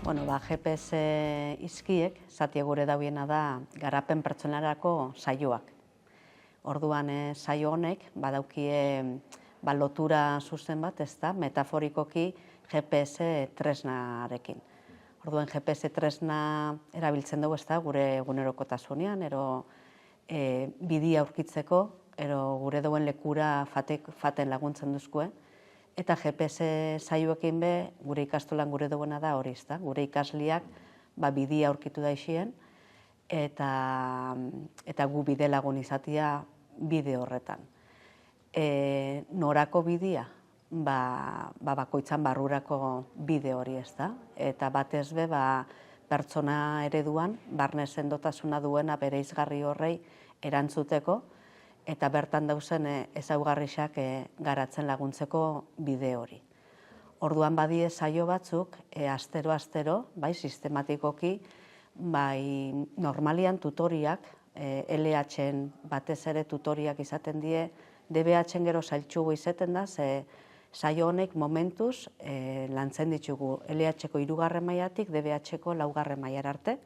GPS izkiek, zati gure dauiena da garapen pertsonarako saioak. Orduan, saio honek, badaukie lotura zuzen bat, ez da, metaforikoki GPS tresnarekin. Orduan, GPS tresna erabiltzen dugu, ez da, gure egunerokotasunean, ero bidia aurkitzeko, ero gure duen lekura faten laguntzen duzkue. Eta GPS saioekin be, gure ikastolan gure duena da hori, ez da, gure ikasliak bidia aurkitu daixien, eta gu bide lagun izatia bide horretan. Norako bidia? Bakoitzan barrurako bide hori, ez da, eta batez be, pertsona ereduan, barne sendotasuna duena bere izgarri horrei erantzuteko, eta bertan dauzen ezaugarrixak garatzen laguntzeko bide hori. Orduan badie saio batzuk, astero, sistematikoki, normalian tutoriak, LH-en batez ere tutoriak izaten die, DBH-en gero zailtsugu izaten da, ze saio honek momentuz lantzen ditugu LH-ko 3. mailatik DBH-ko 4. mailara arte,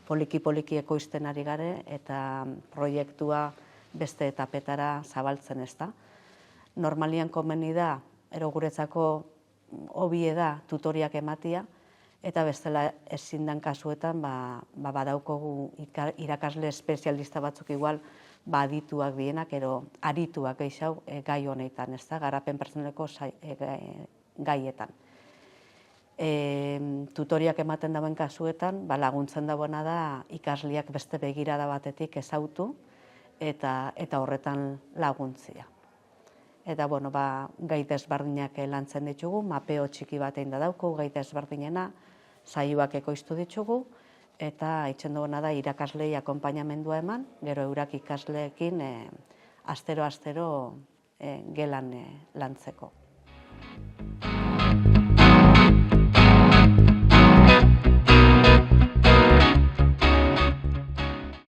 poliki ekoizten ari gare eta proiektua beste etapetara zabaltzen ez da. Normalian komeni da, ero guretzako hobie da tutoriak ematia, eta bestela ezin den kasuetan badaukogu irakasle espezialista batzuk igual adituak dienak, ero arituak gehiago gai honetan, ez da, garapen pertsonaleko gaietan. Tutoriak ematen dauen kasuetan, laguntzen dauena da ikasliak beste begirada batetik ezautu, eta horretan laguntzia. Eta, gai desberdinak lantzen ditugu, mapeo txiki batein da dauku, gai desberdinena, saioak ekoiztu ditugu, eta itxen duena da irakaslei akonpainamendua eman, gero eurak ikasleekin astero gelan lantzeko.